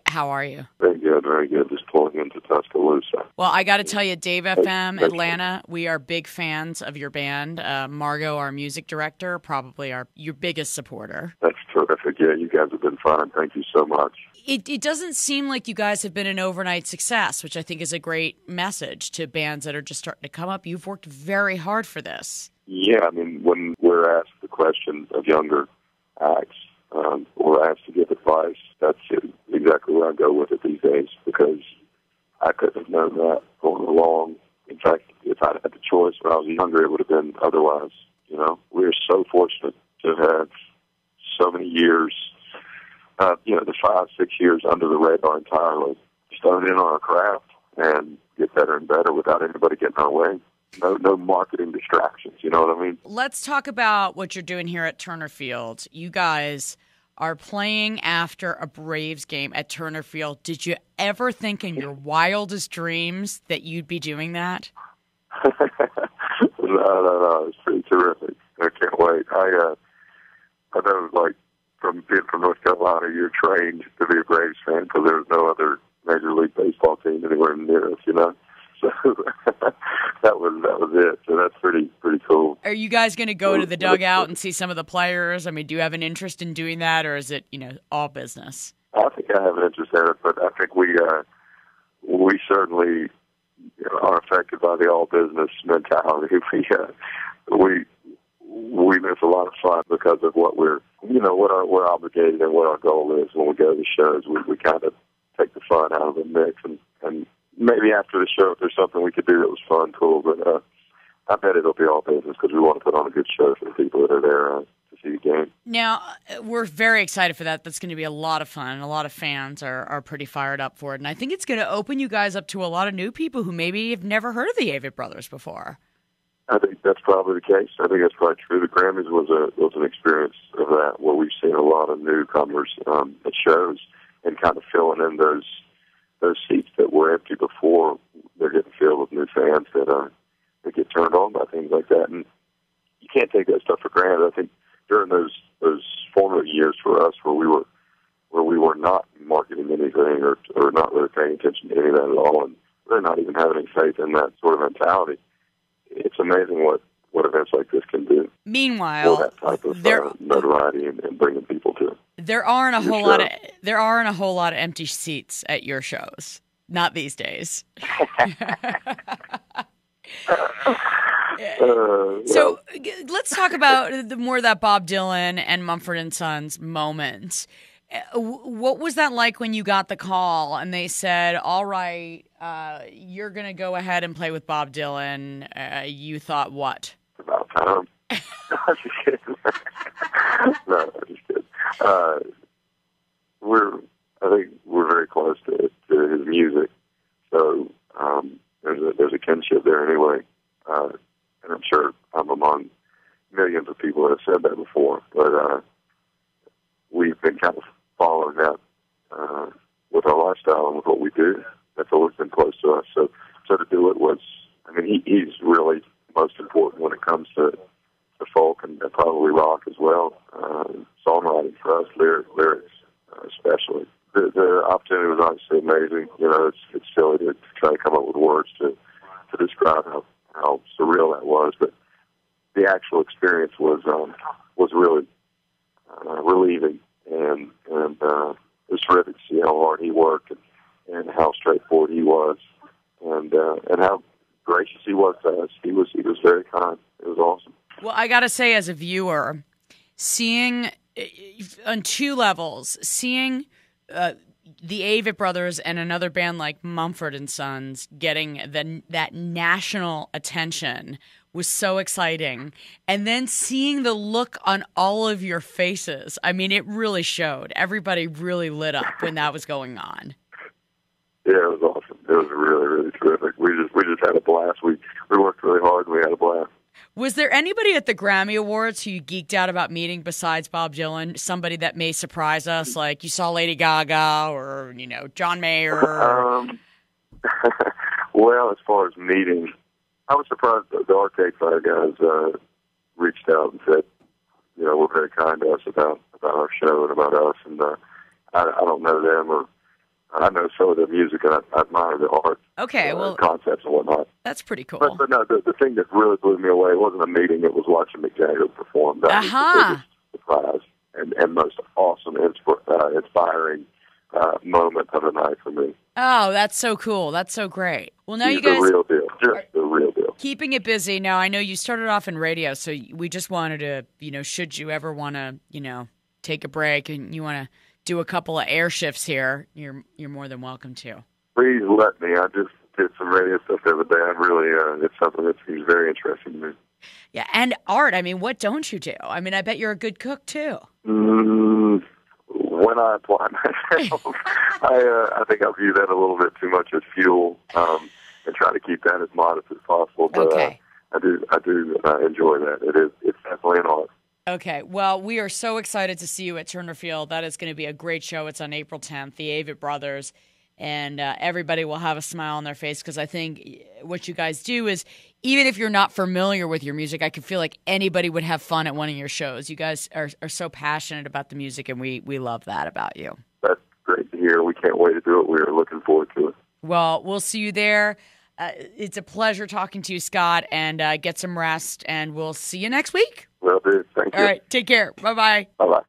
How are you? Very good, very good. Just pulling into Tuscaloosa. Well, I got to tell you, Dave FM Atlanta, we are big fans of your band. Margot, our music director, probably your biggest supporter. That's terrific. Yeah, you guys have been fun. Thank you so much. It doesn't seem like you guys have been an overnight success, which I think is a great message to bands that are just starting to come up. You've worked very hard for this. Yeah, I mean, when we're asked the question of younger acts, or asked to give advice, that's exactly where I go with it these days, because I couldn't have known that going along. In fact, if I'd had the choice when I was younger, it would have been otherwise. You know, we're so fortunate to have so many years, the 5-6 years under the radar entirely, start in on our craft and get better and better without anybody getting our way. No marketing distractions, you know what I mean? Let's talk about what you're doing here at Turner Field. You guys are playing after a Braves game at Turner Field. Did you ever think in your wildest dreams that you'd be doing that? No. It's pretty terrific. I can't wait. I know, like, from being from North Carolina, you're trained to be a Braves fan because there's no other Major League Baseball team anywhere near us, you know? So that was it. So that's pretty cool. Are you guys going to go to the dugout and see some of the players? I mean, do you have an interest in doing that, or is it, all business? I think I have an interest in it, but I think we certainly are affected by the all business mentality. We miss a lot of fun because of what we're obligated and what our goal is when we go to the shows. We kind of take the fun out of the mix, and maybe after the show, if there's something we could do that was fun, cool. But I bet it'll be all business because we want to put on a good show for the people that are there to see the game. Now, we're very excited for that. That's going to be a lot of fun. A lot of fans are pretty fired up for it. And I think it's going to open you guys up to a lot of new people who maybe have never heard of the Avett Brothers before. I think that's probably the case. I think that's probably true. The Grammys was an experience of that, where we've seen a lot of newcomers at shows and kind of filling in those seats that were empty before. They're getting filled with new fans that get turned on by things like that. And you can't take that stuff for granted. I think during those formative years for us, where we were not marketing anything or not really paying attention to any of that at all, and really not even having any faith in that sort of mentality, it's amazing what events like this can do. Meanwhile, for that type of notoriety and bringing people to it. There aren't a whole lot of empty seats at your shows. Not these days. So let's talk about more of that Bob Dylan and Mumford & Sons moment. What was that like when you got the call and they said, all right, you're going to go ahead and play with Bob Dylan? You thought what? About time. I'm just kidding. No, I'm just kidding. I think we're very close to his music, so there's a kinship there anyway. And I'm sure I'm among millions of people that have said that before, but we've been kind of following that with our lifestyle and with what we do. That's always been close to us. So to do it was, he's really most important when it comes to folk and probably rock as well. Songwriting for us, lyrics especially. The opportunity was obviously amazing. It's silly to try to come up with words to describe how surreal that was, but the actual experience was really relieving, and it was terrific to see how hard he worked and how straightforward he was, and how gracious he was to us. He was very kind. It was awesome. Well, I got to say, as a viewer, seeing on two levels, seeing the Avett Brothers and another band like Mumford & Sons getting that national attention was so exciting. And then seeing the look on all of your faces, it really showed. Everybody really lit up when that was going on. Yeah, it was awesome. It was really, really terrific. We just had a blast. We worked really hard and we had a blast. Was there anybody at the Grammy Awards who you geeked out about meeting besides Bob Dylan? Somebody that may surprise us, like you saw Lady Gaga or, John Mayer? Well, as far as meeting, I was surprised that the Arcade Fire guys reached out and said, were very kind to us about our show and about us. And I don't know them or I know some of the music, and I admire the art, Okay, well, concepts and whatnot. that's pretty cool. But no, the thing that really blew me away wasn't a meeting; it was watching Mick Jagger perform. That was the biggest surprise and most awesome, inspiring moment of the night for me. Oh, that's so cool. That's so great. Well, now He's you guys the real deal, just the real deal. keeping it busy. Now, I know you started off in radio, so we just wanted to, should you ever want to, take a break and you want to do a couple of air shifts here, you're more than welcome to. Please let me. I just did some radio stuff the other day. I really, it's something that seems very interesting to me. Yeah, and art. I mean, what don't you do? I mean, I bet you're a good cook, too. When I apply myself, I think I view that a little bit too much as fuel, and try to keep that as modest as possible. But okay. I do enjoy that. It's definitely an art. Okay. Well, we are so excited to see you at Turner Field. That is going to be a great show. It's on April 10th, the Avett Brothers. And everybody will have a smile on their face because I think what you guys do is, even if you're not familiar with your music, I can feel like anybody would have fun at one of your shows. You guys are so passionate about the music, and we love that about you. That's great to hear. We can't wait to do it. We're looking forward to it. Well, we'll see you there. It's a pleasure talking to you, Scott, and get some rest, and we'll see you next week. Well, dude, thank you. All right, take care. Bye-bye. Bye-bye.